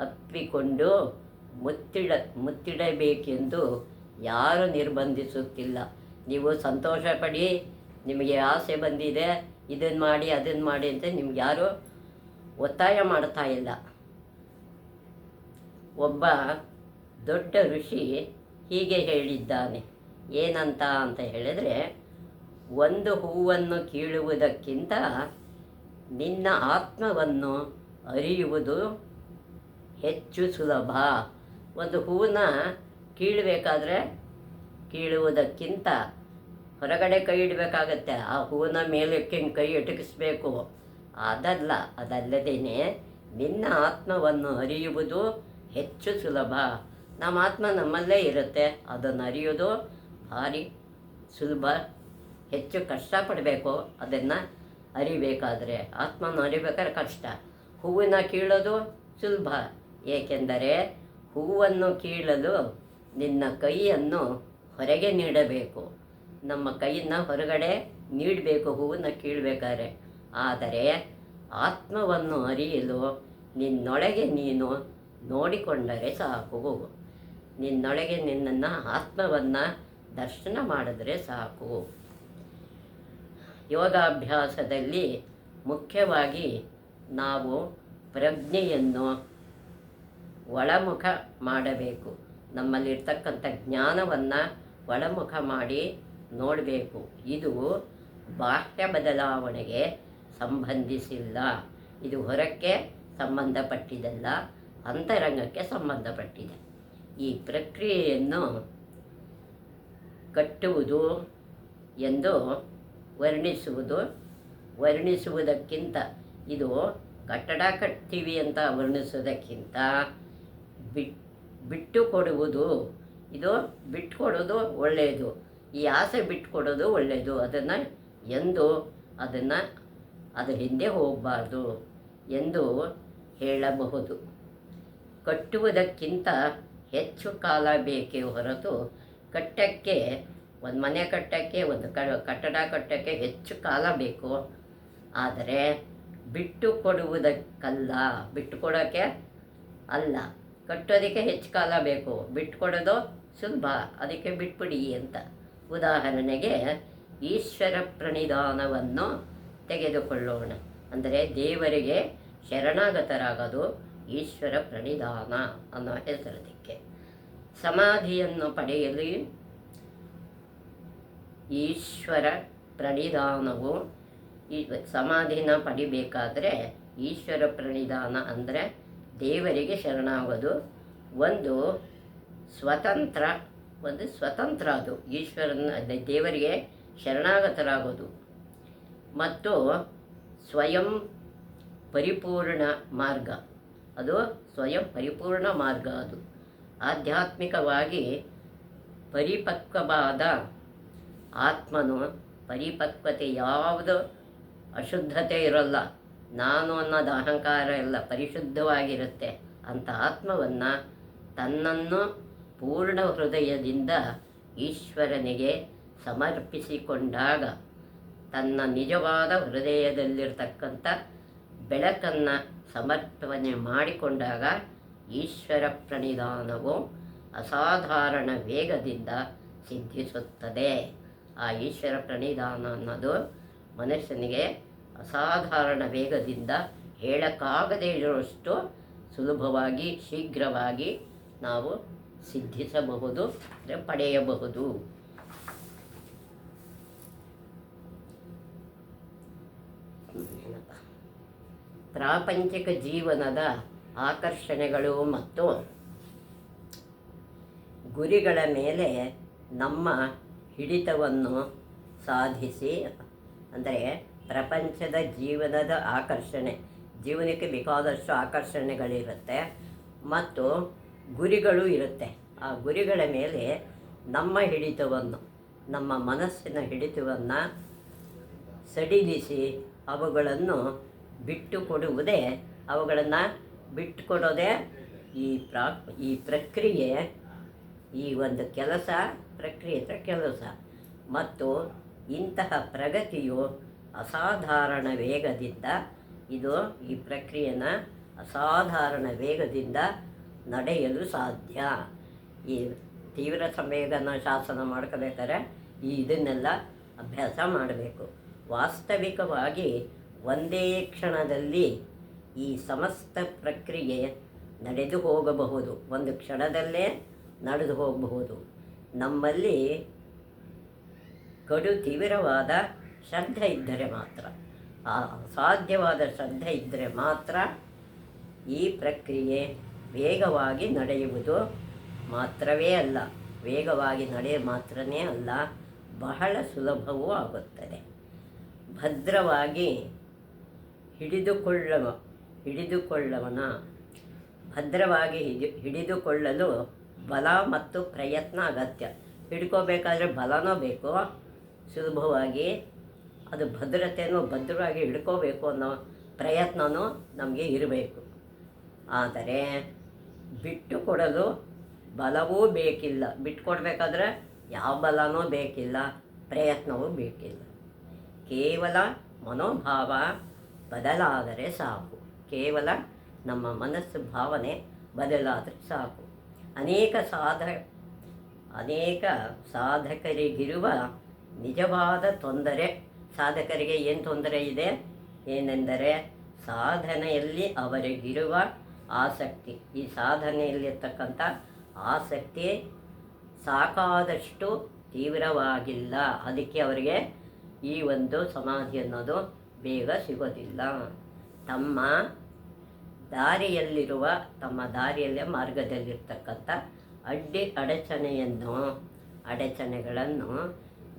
ಅಪ್ಪಿಕೊಂಡು ಮುತ್ತಿಡಬೇಕೆಂದು ಯಾರು ನಿರ್ಬಂಧಿಸುತ್ತಿಲ್ಲ. ನೀವು ಸಂತೋಷ ಪಡಿ, ನಿಮಗೆ ಆಸೆ ಬಂದಿದೆ ಇದನ್ನು ಮಾಡಿ ಅದನ್ನು ಮಾಡಿ ಅಂತ ನಿಮ್ಗೆ ಯಾರು ಒತ್ತಾಯ ಮಾಡ್ತಾ ಇಲ್ಲ. ಒಬ್ಬ ದೊಡ್ಡ ಋಷಿ ಹೀಗೆ ಹೇಳಿದ್ದಾನೆ. ಏನಂತ ಹೇಳಿದರೆ, ಒಂದು ಹೂವನ್ನು ಕೀಳುವುದಕ್ಕಿಂತ ನಿನ್ನ ಆತ್ಮವನ್ನು ಅರಿಯುವುದು ಹೆಚ್ಚು ಸುಲಭ. ಒಂದು ಹೂವನ್ನ ಕೀಳುವುದಕ್ಕಿಂತ ಹೊರಗಡೆ ಕೈ ಇಡಬೇಕಾಗತ್ತೆ, ಆ ಹೂವಿನ ಮೇಲೆ ಕೈ ಎಟಕಿಸ್ಬೇಕು. ಅದಲ್ಲದೇ ನಿನ್ನ ಆತ್ಮವನ್ನು ಅರಿಯುವುದು ಹೆಚ್ಚು ಸುಲಭ. ನಮ್ಮ ಆತ್ಮ ನಮ್ಮಲ್ಲೇ ಇರುತ್ತೆ, ಅದನ್ನು ಅರಿಯೋದು ಭಾರಿ ಸುಲಭ. ಹೆಚ್ಚು ಕಷ್ಟಪಡಬೇಕು ಅದನ್ನು ಅರಿಬೇಕಾದ್ರೆ. ಆತ್ಮನ ಅರಿಬೇಕಾದ್ರೆ ಕಷ್ಟ. ಹೂವಿನ ಕೀಳೋದು ಸುಲಭ, ಏಕೆಂದರೆ ಹೂವನ್ನು ಕೀಳಲು ನಿನ್ನ ಕೈಯನ್ನು ಹೊರಗೆ ನೀಡಬೇಕು. ನಮ್ಮ ಕೈಯನ್ನು ಹೊರಗಡೆ ನೀಡಬೇಕು ಹೂವನ್ನು ಕೀಳಬೇಕಾದ್ರೆ. ಆದರೆ ಆತ್ಮವನ್ನು ಅರಿಯಲು ನಿನ್ನೊಳಗೆ ನೀನು ನೋಡಿಕೊಂಡರೆ ಸಾಕು. ನಿನ್ನೊಳಗೆ ನಿನ್ನನ್ನು ಆತ್ಮವನ್ನು ದರ್ಶನ ಮಾಡಿದ್ರೆ ಸಾಕು. ಯೋಗಾಭ್ಯಾಸದಲ್ಲಿ ಮುಖ್ಯವಾಗಿ ನಾವು ಪ್ರಜ್ಞೆಯನ್ನು ಒಳಮುಖ ಮಾಡಬೇಕು. ನಮ್ಮಲ್ಲಿರ್ತಕ್ಕಂಥ ಜ್ಞಾನವನ್ನು ಒಳಮುಖ ಮಾಡಿ ನೋಡಬೇಕು. ಇದು ಬಾಹ್ಯ ಬದಲಾವಣೆಗೆ ಸಂಬಂಧಿಸಿಲ್ಲ, ಇದು ಹೊರಕ್ಕೆ ಸಂಬಂಧಪಟ್ಟಿದ್ದಲ್ಲ, ಅಂತರಂಗಕ್ಕೆ ಸಂಬಂಧಪಟ್ಟಿದೆ. ಈ ಪ್ರಕ್ರಿಯೆಯನ್ನು ಕಟ್ಟುವುದು ಎಂದು ವರ್ಣಿಸುವುದಕ್ಕಿಂತ, ಇದು ಕಟ್ಟಡ ಕಟ್ತೀವಿ ಅಂತ ವರ್ಣಿಸೋದಕ್ಕಿಂತ ಬಿಟ್ಟು ಕೊಡುವುದು, ಇದು ಬಿಟ್ಟುಕೊಡೋದು ಒಳ್ಳೆಯದು. ಈ ಆಸೆ ಬಿಟ್ಟುಕೊಡೋದು ಒಳ್ಳೆಯದು. ಅದರ ಹಿಂದೆ ಹೋಗಬಾರ್ದು ಎಂದು ಹೇಳಬಹುದು. ಕಟ್ಟುವುದಕ್ಕಿಂತ ಹೆಚ್ಚು ಕಾಲ ಬೇಕೇ ಹೊರತು ಒಂದು ಮನೆ ಕಟ್ಟಕ್ಕೆ, ಒಂದು ಕಟ್ಟಡ ಕಟ್ಟಕ್ಕೆ ಹೆಚ್ಚು ಕಾಲ ಬೇಕು. ಆದರೆ ಬಿಟ್ಟುಕೊಡೋಕ್ಕೆ ಅಲ್ಲ, ಕಟ್ಟೋದಕ್ಕೆ ಹೆಚ್ಚು ಕಾಲ ಬೇಕು. ಬಿಟ್ಟುಕೊಡೋದು ಸುಲಭ, ಅದಕ್ಕೆ ಬಿಟ್ಬಿಡಿ ಅಂತ. ಉದಾಹರಣೆಗೆ ಈಶ್ವರ ಪ್ರಣಿಧಾನವನ್ನು ತೆಗೆದುಕೊಳ್ಳೋಣ. ಅಂದರೆ ದೇವರಿಗೆ ಶರಣಾಗತರಾಗೋದು ಈಶ್ವರ ಪ್ರಣಿಧಾನ ಅನ್ನೋ ಹೆಸರದಕ್ಕೆ. ಸಮಾಧಿಯನ್ನು ಪಡೆಯಲು ಈಶ್ವರ ಪ್ರಣಿಧಾನವು, ಸಮಾಧಿನ ಪಡಿಬೇಕಾದ್ರೆ ಈಶ್ವರ ಪ್ರಣಿಧಾನ ಅಂದರೆ ದೇವರಿಗೆ ಶರಣಾಗೋದು ಒಂದು ಸ್ವತಂತ್ರ ಒಂದು ಸ್ವತಂತ್ರ, ಅದು ಈಶ್ವರನ ದೇವರಿಗೆ ಶರಣಾಗತರಾಗೋದು ಮತ್ತು ಸ್ವಯಂ ಪರಿಪೂರ್ಣ ಮಾರ್ಗ. ಅದು ಸ್ವಯಂ ಪರಿಪೂರ್ಣ ಮಾರ್ಗ. ಅದು ಆಧ್ಯಾತ್ಮಿಕವಾಗಿ ಪರಿಪಕ್ವವಾದ ಆತ್ಮನು, ಪರಿಪಕ್ವತೆ ಯಾವುದು ಅಶುದ್ಧತೆ ಇರೋಲ್ಲ, ನಾನು ಅನ್ನೋದು ಅಹಂಕಾರ ಎಲ್ಲ ಪರಿಶುದ್ಧವಾಗಿರುತ್ತೆ. ಅಂಥ ಆತ್ಮವನ್ನು ತನ್ನನ್ನು ಪೂರ್ಣ ಹೃದಯದಿಂದ ಈಶ್ವರನಿಗೆ ಸಮರ್ಪಿಸಿಕೊಂಡಾಗ, ತನ್ನ ನಿಜವಾದ ಹೃದಯದಲ್ಲಿರ್ತಕ್ಕಂಥ ಬೆಳಕನ್ನು ಸಮರ್ಪಣೆ ಮಾಡಿಕೊಂಡಾಗ ಈಶ್ವರ ಪ್ರಣಿಧಾನವು ಅಸಾಧಾರಣ ವೇಗದಿಂದ ಸಿದ್ಧಿಸುತ್ತದೆ. ಆ ಈಶ್ವರ ಪ್ರಣಿಧಾನ ಅನ್ನೋದು ಮನುಷ್ಯನಿಗೆ ಅಸಾಧಾರಣ ವೇಗದಿಂದ ಹೇಳಕ್ಕಾಗದೇ ಇರುವಷ್ಟು ಸುಲಭವಾಗಿ ಶೀಘ್ರವಾಗಿ ನಾವು ಸಿದ್ಧಿಸಬಹುದು, ಪಡೆಯಬಹುದು. ಪ್ರಾಪಂಚಿಕ ಜೀವನದ ಆಕರ್ಷಣೆಗಳು ಮತ್ತು ಗುರಿಗಳ ಮೇಲೆ ನಮ್ಮ ಹಿಡಿತವನ್ನು ಸಾಧಿಸಿ, ಅಂದರೆ ಪ್ರಪಂಚದ ಜೀವನದ ಆಕರ್ಷಣೆ, ಜೀವನಕ್ಕೆ ಬೇಕಾದಷ್ಟು ಆಕರ್ಷಣೆಗಳಿರುತ್ತೆ ಮತ್ತು ಗುರಿಗಳು ಇರುತ್ತೆ. ಆ ಗುರಿಗಳ ಮೇಲೆ ನಮ್ಮ ಹಿಡಿತವನ್ನು, ನಮ್ಮ ಮನಸ್ಸಿನ ಹಿಡಿತವನ್ನು ಸಡಿಲಿಸಿ ಅವುಗಳನ್ನು ಬಿಟ್ಟು ಕೊಡುವುದೇ, ಅವುಗಳನ್ನು ಬಿಟ್ಟುಕೊಡೋದೇ ಈ ಪ್ರಕ್ರಿಯೆ, ಈ ಒಂದು ಕೆಲಸ ಮತ್ತು ಇಂತಹ ಪ್ರಗತಿಯು ಅಸಾಧಾರಣ ವೇಗದಿಂದ, ಈ ಪ್ರಕ್ರಿಯೆನ ಅಸಾಧಾರಣ ವೇಗದಿಂದ ನಡೆಯಲು ಸಾಧ್ಯ. ಈ ತೀವ್ರ ಸಂವೇದನಾ ಶಾಸನ ಮಾಡ್ಕೋಬೇಕಾದ್ರೆ ಇದನ್ನೆಲ್ಲ ಅಭ್ಯಾಸ ಮಾಡಬೇಕು. ವಾಸ್ತವಿಕವಾಗಿ ಒಂದೇ ಕ್ಷಣದಲ್ಲಿ ಈ ಸಮಸ್ತ ಪ್ರಕ್ರಿಯೆ ನಡೆದು ಹೋಗಬಹುದು, ಒಂದು ಕ್ಷಣದಲ್ಲೇ ನಡೆದು ಹೋಗಬಹುದು. ನಮ್ಮಲ್ಲಿ ಕಡು ತೀವ್ರವಾದ ಶ್ರದ್ಧೆ ಇದ್ದರೆ ಮಾತ್ರ, ಅಸಾಧ್ಯವಾದ ಶ್ರದ್ಧೆ ಇದ್ದರೆ ಮಾತ್ರ ಈ ಪ್ರಕ್ರಿಯೆ ವೇಗವಾಗಿ ನಡೆಯುವುದು ಮಾತ್ರವೇ ಅಲ್ಲ, ವೇಗವಾಗಿ ನಡೆಯ ಮಾತ್ರನೇ ಅಲ್ಲ, ಬಹಳ ಸುಲಭವೂ ಆಗುತ್ತದೆ. ಭದ್ರವಾಗಿ ಭದ್ರವಾಗಿ ಹಿಡಿದುಕೊಳ್ಳಲು ಬಲ ಮತ್ತು ಪ್ರಯತ್ನ ಅಗತ್ಯ. ಹಿಡ್ಕೋಬೇಕಾದ್ರೆ ಬಲನೂ ಬೇಕು, ಸುಲಭವಾಗಿ ಅದು ಭದ್ರವಾಗಿ ಹಿಡ್ಕೋಬೇಕು ಅನ್ನೋ ಪ್ರಯತ್ನವೂ ನಮಗೆ ಇರಬೇಕು. ಆದರೆ ಬಿಟ್ಟು ಕೊಡಲು ಬಲವೂ ಬೇಕಿಲ್ಲ, ಬಿಟ್ಟುಕೊಡ್ಬೇಕಾದ್ರೆ ಯಾವ ಬಲನೂ ಬೇಕಿಲ್ಲ, ಪ್ರಯತ್ನವೂ ಬೇಕಿಲ್ಲ. ಕೇವಲ ಮನೋಭಾವ ಬದಲಾದರೆ ಸಾಕು, ಕೇವಲ ನಮ್ಮ ಮನಸ್ಸು ಭಾವನೆ ಬದಲಾದರೆ ಸಾಕು. ಅನೇಕ ಸಾಧಕರಿಗಿರುವ ನಿಜವಾದ ತೊಂದರೆ, ಸಾಧಕರಿಗೆ ಏನು ತೊಂದರೆ ಇದೆ ಏನೆಂದರೆ ಸಾಧನೆಯಲ್ಲಿ ಅವರಿಗಿರುವ ಆಸಕ್ತಿ. ಈ ಸಾಧನೆಯಲ್ಲಿರ್ತಕ್ಕಂಥ ಆಸಕ್ತಿ ಸಾಕಾದಷ್ಟು ತೀವ್ರವಾಗಿಲ್ಲ, ಅದಕ್ಕೆ ಅವರಿಗೆ ಈ ಒಂದು ಸಮಾಧಿ ಅನ್ನೋದು ಬೇಗ ಸಿಗೋದಿಲ್ಲ. ತಮ್ಮ ದಾರಿಯಲ್ಲೇ ಮಾರ್ಗದಲ್ಲಿರ್ತಕ್ಕಂಥ ಅಡಚಣೆಗಳನ್ನು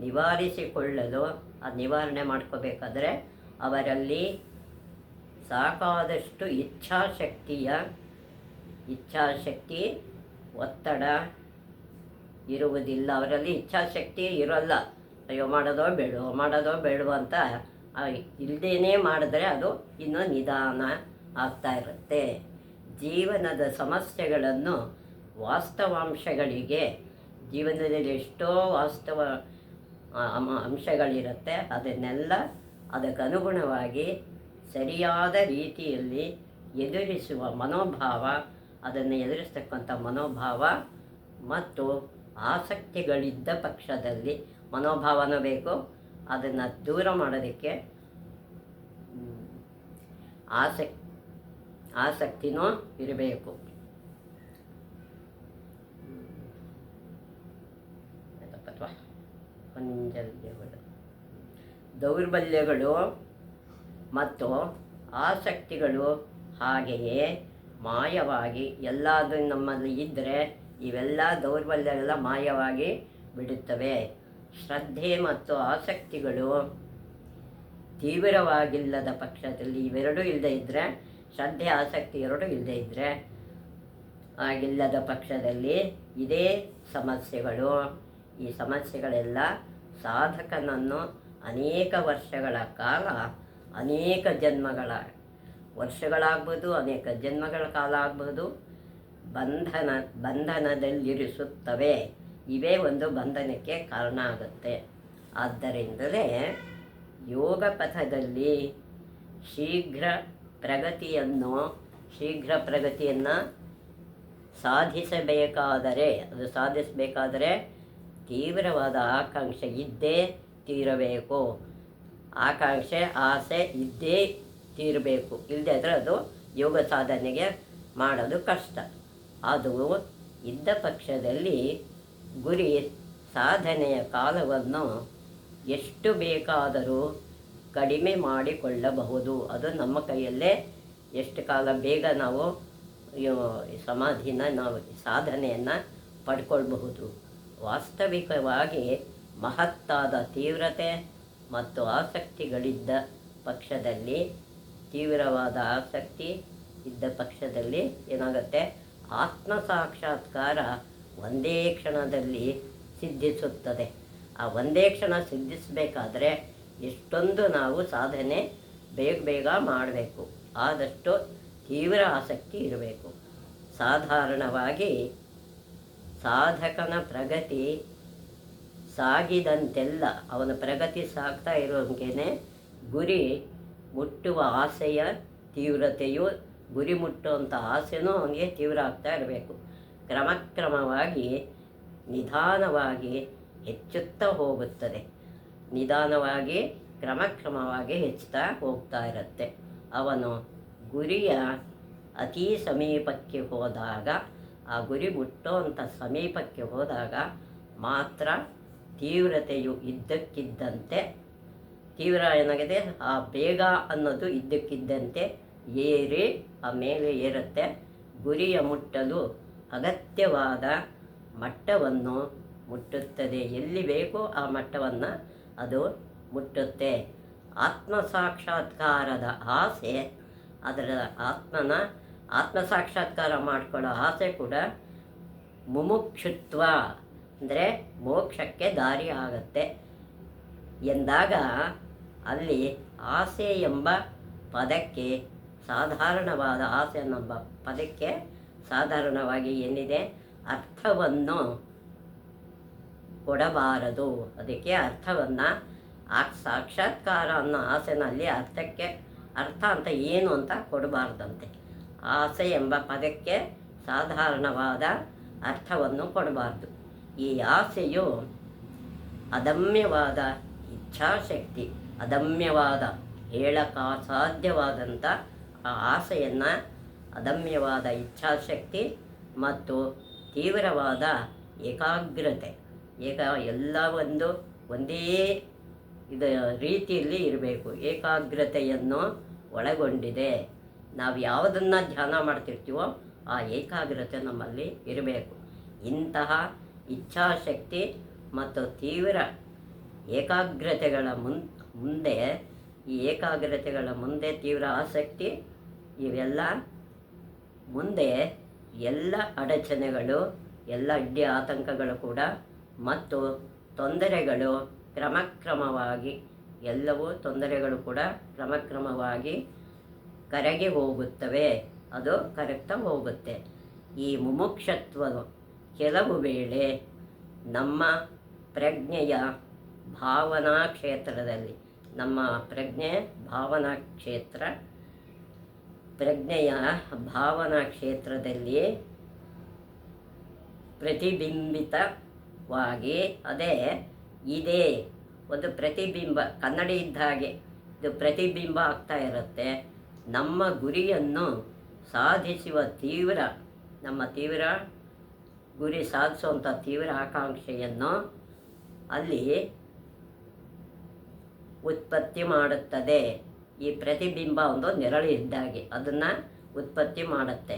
ನಿವಾರಿಸಿಕೊಳ್ಳಲು, ಅದು ನಿವಾರಣೆ ಮಾಡ್ಕೋಬೇಕಾದ್ರೆ ಅವರಲ್ಲಿ ಸಾಕಾದಷ್ಟು ಇಚ್ಛಾಶಕ್ತಿ ಒತ್ತಡ ಇರುವುದಿಲ್ಲ. ಅವರಲ್ಲಿ ಇಚ್ಛಾಶಕ್ತಿ ಇರೋಲ್ಲ. ಅಯ್ಯೋ ಮಾಡೋದೋ ಬೇಡವೋ ಅಂತ ಇಲ್ಲದೇನೆ ಮಾಡಿದ್ರೆ ಅದು ಇನ್ನೂ ನಿಧಾನ ಆಗ್ತಾ ಇರುತ್ತೆ. ಜೀವನದ ಸಮಸ್ಯೆಗಳನ್ನು ವಾಸ್ತವಾಂಶಗಳಿಗೆ, ಜೀವನದಲ್ಲಿ ಎಷ್ಟೋ ವಾಸ್ತವ ಅಂಶಗಳಿರುತ್ತೆ, ಅದನ್ನೆಲ್ಲ ಅದಕ್ಕನುಗುಣವಾಗಿ ಸರಿಯಾದ ರೀತಿಯಲ್ಲಿ ಎದುರಿಸುವ ಮನೋಭಾವ, ಅದನ್ನು ಎದುರಿಸ್ತಕ್ಕಂಥ ಮನೋಭಾವ ಮತ್ತು ಆಸಕ್ತಿಗಳಿದ್ದ ಪಕ್ಷದಲ್ಲಿ ಮನೋಭಾವನೂ ಬೇಕು, ಅದನ್ನು ದೂರ ಮಾಡೋದಕ್ಕೆ ಆಸಕ್ತಿನೂ ಇರಬೇಕು. ದೌರ್ಬಲ್ಯಗಳು ಮತ್ತು ಆಸಕ್ತಿಗಳು ಹಾಗೆಯೇ ಮಾಯವಾಗಿ ಎಲ್ಲದೂ ನಮ್ಮಲ್ಲಿ ಇದ್ದರೆ ಇವೆಲ್ಲ ದೌರ್ಬಲ್ಯವೆಲ್ಲ ಮಾಯವಾಗಿ ಬಿಡುತ್ತವೆ. ಶ್ರದ್ಧೆ ಮತ್ತು ಆಸಕ್ತಿಗಳು ತೀವ್ರವಾಗಿಲ್ಲದ ಪಕ್ಷದಲ್ಲಿ ಇವೆರಡೂ ಇಲ್ಲದೆ ಇದ್ದರೆ, ಶ್ರದ್ಧೆ ಆಸಕ್ತಿ ಎರಡೂ ಇಲ್ಲದೆ ಇದ್ದರೆ, ಆಗಿಲ್ಲದ ಪಕ್ಷದಲ್ಲಿ ಇದೇ ಸಮಸ್ಯೆಗಳು. ಈ ಸಮಸ್ಯೆಗಳೆಲ್ಲ ಸಾಧಕನನ್ನು ಅನೇಕ ವರ್ಷಗಳ ಕಾಲ, ಅನೇಕ ವರ್ಷಗಳಾಗ್ಬೋದು, ಅನೇಕ ಜನ್ಮಗಳ ಕಾಲ ಆಗ್ಬೋದು, ಬಂಧನದಲ್ಲಿರಿಸುತ್ತವೆ. ಇವೇ ಒಂದು ಬಂಧನಕ್ಕೆ ಕಾರಣ ಆಗುತ್ತೆ. ಆದ್ದರಿಂದಲೇ ಯೋಗ ಪಥದಲ್ಲಿ ಶೀಘ್ರ ಪ್ರಗತಿಯನ್ನು ಸಾಧಿಸಬೇಕಾದರೆ ತೀವ್ರವಾದ ಆಕಾಂಕ್ಷೆ ಇದ್ದೇ ತೀರಬೇಕು. ಆಸೆ ಇದ್ದೇ ತೀರಬೇಕು. ಇಲ್ಲದೆ ಆದರೆ ಅದು ಯೋಗ ಸಾಧನೆಗೆ ಮಾಡೋದು ಕಷ್ಟ. ಅದು ಇದ್ದ ಪಕ್ಷದಲ್ಲಿ ಗುರಿ ಸಾಧನೆಯ ಕಾಲವನ್ನು ಎಷ್ಟು ಬೇಕಾದರೂ ಕಡಿಮೆ ಮಾಡಿಕೊಳ್ಳಬಹುದು. ಅದು ನಮ್ಮ ಕೈಯಲ್ಲೇ ಎಷ್ಟು ಕಾಲ ಬೇಗ ನಾವು ಸಾಧನೆಯನ್ನು ಪಡ್ಕೊಳ್ಬಹುದು. ವಾಸ್ತವಿಕವಾಗಿ ಮಹತ್ತಾದ ತೀವ್ರತೆ ಮತ್ತು ಆಸಕ್ತಿಗಳಿದ್ದ ಪಕ್ಷದಲ್ಲಿ, ತೀವ್ರವಾದ ಆಸಕ್ತಿ ಇದ್ದ ಪಕ್ಷದಲ್ಲಿ ಏನಾಗುತ್ತೆ, ಆತ್ಮ ಸಾಕ್ಷಾತ್ಕಾರ ಒಂದೇ ಕ್ಷಣದಲ್ಲಿ ಸಿದ್ಧಿಸುತ್ತದೆ. ಆ ಒಂದೇ ಕ್ಷಣ ಸಿದ್ಧಿಸಬೇಕಾದ್ರೆ ಎಷ್ಟೊಂದು ನಾವು ಸಾಧನೆ ಬೇಗ ಮಾಡಬೇಕು, ಆದಷ್ಟು ತೀವ್ರ ಆಸಕ್ತಿ ಇರಬೇಕು. ಸಾಧಾರಣವಾಗಿ ಸಾಧಕನ ಪ್ರಗತಿ ಸಾಗಿದಂತೆಲ್ಲ, ಅವನ ಪ್ರಗತಿ ಸಾಗ್ತಾ ಇರೋಂಗೆ ಗುರಿ ಮುಟ್ಟುವ ಆಸೆಯ ತೀವ್ರತೆಯು, ಗುರಿ ಮುಟ್ಟುವಂಥ ಆಸೆನೂ ಅವನಿಗೆ ತೀವ್ರ ಆಗ್ತಾ ಇರಬೇಕು. ಕ್ರಮಕ್ರಮವಾಗಿ ನಿಧಾನವಾಗಿ ಹೆಚ್ಚುತ್ತಾ ಹೋಗುತ್ತದೆ. ನಿಧಾನವಾಗಿ ಕ್ರಮಕ್ರಮವಾಗಿ ಹೆಚ್ಚುತ್ತಾ ಹೋಗ್ತಾ ಇರುತ್ತೆ. ಅವನು ಗುರಿಯ ಅತೀ ಸಮೀಪಕ್ಕೆ ಹೋದಾಗ, ಆ ಗುರಿ ಮುಟ್ಟೋವಂಥ ಸಮೀಪಕ್ಕೆ ಹೋದಾಗ ಮಾತ್ರ ತೀವ್ರತೆಯು ಇದ್ದಕ್ಕಿದ್ದಂತೆ, ತೀವ್ರ ಏನಾಗಿದೆ, ಆ ಬೇಗ ಅನ್ನೋದು ಇದ್ದಕ್ಕಿದ್ದಂತೆ ಏರಿ ಮೇಲೆ ಏರುತ್ತೆ. ಗುರಿಯ ಮುಟ್ಟಲು ಅಗತ್ಯವಾದ ಮಟ್ಟವನ್ನು ಮುಟ್ಟುತ್ತದೆ. ಎಲ್ಲಿ ಬೇಕೋ ಆ ಮಟ್ಟವನ್ನು ಅದು ಮುಟ್ಟುತ್ತೆ. ಆತ್ಮ ಸಾಕ್ಷಾತ್ಕಾರದ ಆಸೆ, ಅದರ ಆತ್ಮ ಸಾಕ್ಷಾತ್ಕಾರ ಮಾಡಿಕೊಳ್ಳೋ ಆಸೆ ಕೂಡ ಮುಮುಕ್ಷುತ್ವ ಅಂದರೆ ಮೋಕ್ಷಕ್ಕೆ ದಾರಿ ಆಗುತ್ತೆ ಎಂದಾಗ, ಅಲ್ಲಿ ಆಸೆ ಎಂಬ ಪದಕ್ಕೆ, ಸಾಧಾರಣವಾದ ಆಸೆ ಎಂಬ ಪದಕ್ಕೆ ಸಾಧಾರಣವಾಗಿ ಏನಿದೆ, ಅರ್ಥವನ್ನು ಕೊಡಬಾರದು. ಅದಕ್ಕೆ ಅರ್ಥವನ್ನು, ಸಾಕ್ಷಾತ್ಕಾರ ಅನ್ನೋ ಆಸೆನಲ್ಲಿ ಅರ್ಥ ಅಂತ ಏನು ಅಂತ ಕೊಡಬಾರ್ದಂತೆ. ಆಸೆ ಎಂಬ ಪದಕ್ಕೆ ಸಾಧಾರಣವಾದ ಅರ್ಥವನ್ನು ಕೊಡಬಾರ್ದು. ಈ ಆಸೆಯು ಅದಮ್ಯವಾದ ಇಚ್ಛಾಶಕ್ತಿ, ಅದಮ್ಯವಾದ ಸಾಧ್ಯವಾದಂಥ ಆ ಆಸೆಯನ್ನು, ಅದಮ್ಯವಾದ ಇಚ್ಛಾಶಕ್ತಿ ಮತ್ತು ತೀವ್ರವಾದ ಏಕಾಗ್ರತೆ, ಎಲ್ಲ ಒಂದೇ ರೀತಿಯಲ್ಲಿ ಇರಬೇಕು. ಏಕಾಗ್ರತೆಯನ್ನು ಒಳಗೊಂಡಿದೆ. ನಾವು ಯಾವುದನ್ನು ಧ್ಯಾನ ಮಾಡ್ತಿರ್ತೀವೋ ಆ ಏಕಾಗ್ರತೆ ನಮ್ಮಲ್ಲಿ ಇರಬೇಕು. ಇಂತಹ ಇಚ್ಛಾಶಕ್ತಿ ಮತ್ತು ತೀವ್ರ ಏಕಾಗ್ರತೆಗಳ ಮುಂದೆ ತೀವ್ರ ಆಸಕ್ತಿ, ಇವೆಲ್ಲ ಮುಂದೆ ಎಲ್ಲ ಅಡಚಣೆಗಳು, ಎಲ್ಲ ಅಡ್ಡಿ ಆತಂಕಗಳು ಕೂಡ ಮತ್ತು ತೊಂದರೆಗಳು ತೊಂದರೆಗಳು ಕೂಡ ಕ್ರಮಕ್ರಮವಾಗಿ ಕರಗಿ ಹೋಗುತ್ತವೆ. ಅದು ಕರಗ್ತಾ ಹೋಗುತ್ತೆ. ಈ ಮುಮುಕ್ಷತ್ವವು ಕೆಲವು ವೇಳೆ ನಮ್ಮ ಪ್ರಜ್ಞೆಯ ಭಾವನಾ ಕ್ಷೇತ್ರದಲ್ಲಿ, ಪ್ರಜ್ಞೆಯ ಭಾವನಾ ಕ್ಷೇತ್ರದಲ್ಲಿ ಪ್ರತಿಬಿಂಬಿತವಾಗಿ, ಇದೇ ಒಂದು ಪ್ರತಿಬಿಂಬ, ಕನ್ನಡಿ ಇದ್ದ ಹಾಗೆ ಇದು ಪ್ರತಿಬಿಂಬ ಆಗ್ತಾ ಇರುತ್ತೆ. ನಮ್ಮ ಗುರಿಯನ್ನು ಸಾಧಿಸುವ ನಮ್ಮ ತೀವ್ರ ಗುರಿ ಸಾಧಿಸುವಂಥ ತೀವ್ರ ಆಕಾಂಕ್ಷೆಯನ್ನು ಅಲ್ಲಿ ಉತ್ಪತ್ತಿ ಮಾಡುತ್ತದೆ. ಈ ಪ್ರತಿಬಿಂಬ ಒಂದು ನೆರಳು ಇದ್ದಾಗೆ ಅದನ್ನು ಉತ್ಪತ್ತಿ ಮಾಡುತ್ತೆ.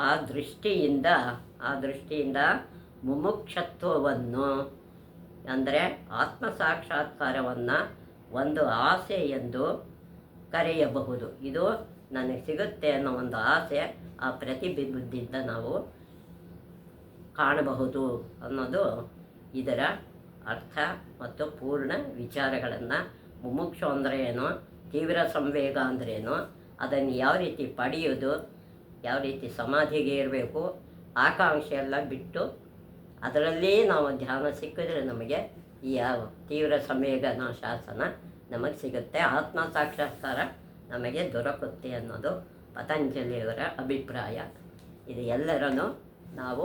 ಆ ದೃಷ್ಟಿಯಿಂದ ಮುಮುಕ್ಷತ್ವವನ್ನು ಅಂದರೆ ಆತ್ಮ ಸಾಕ್ಷಾತ್ಕಾರವನ್ನು ಒಂದು ಆಸೆ ಎಂದು ಕರೆಯಬಹುದು. ಇದು ನನಗೆ ಸಿಗುತ್ತೆ ಅನ್ನೋ ಒಂದು ಆಸೆ ಆ ಪ್ರತಿಬಿಂಬದಿಂದ ನಾವು ಕಾಣಬಹುದು ಅನ್ನೋದು ಇದರ ಅರ್ಥ ಮತ್ತು ಪೂರ್ಣ ವಿಚಾರಗಳನ್ನು. ಮುಮುಕ್ಷು ಅಂದರೆ ಏನು, ತೀವ್ರ ಸಂವೇಗ ಅಂದ್ರೇನು, ಅದನ್ನು ಯಾವ ರೀತಿ ಪಡೆಯೋದು, ಯಾವ ರೀತಿ ಸಮಾಧಿಗೆ ಇರಬೇಕು, ಆಕಾಂಕ್ಷೆ ಎಲ್ಲ ಬಿಟ್ಟು ಅದರಲ್ಲೇ ನಾವು ಧ್ಯಾನ ಸಿಕ್ಕಿದ್ರೆ ನಮಗೆ ಈ ತೀವ್ರ ಸಂವೇಗನ ಶಾಸನ ನಮಗೆ ಸಿಗುತ್ತೆ, ಆತ್ಮ ಸಾಕ್ಷಾತ್ಕಾರ ನಮಗೆ ದೊರಕುತ್ತೆ ಅನ್ನೋದು ಪತಂಜಲಿಯವರ ಅಭಿಪ್ರಾಯ. ಇದು ಎಲ್ಲರನ್ನು ನಾವು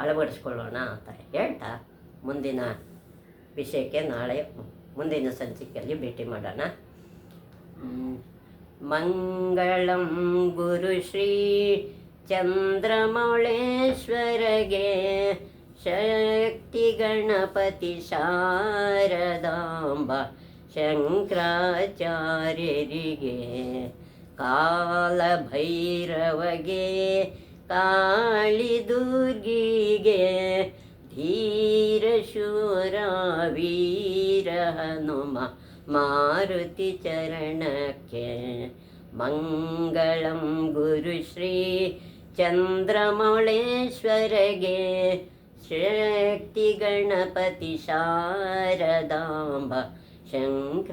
ಅಳವಡಿಸ್ಕೊಳ್ಳೋಣ ಅಂತ ಹೇಳ್ತಾ ಮುಂದಿನ ವಿಷಯಕ್ಕೆ ನಾಳೆ ಮುಂದಿನ ಸಂಚಿಕೆಯಲ್ಲಿ ಭೇಟಿ ಮಾಡೋಣ. ಮಂಗಳಂ ಗುರು ಶ್ರೀ ಚಂದ್ರಮೌಳೇಶ್ವರಗೆ, ಶಕ್ತಿ ಗಣಪತಿ ಶಾರದಾಂಬ ಶಂಕರಾಚಾರ್ಯರಿಗೆ, ಕಾಲಭೈರವಗೆ ಕಾಳಿ ದುರ್ಗಿಗೆ, ಧೀರಶೂರ ವೀರ ಹನುಮ ಮಾರುತಿ ಚರಣಕ್ಕೆ. ಮಂಗಳಂ ಗುರು ಶ್ರೀ ಚಂದ್ರಮೌಳೇಶ್ವರಗೆ, ಶಕ್ತಿ ಗಣಪತಿ ಶಾರದಾಂಬ ಶಂಕರಾಚಾರ್ಯರಿಗೆ.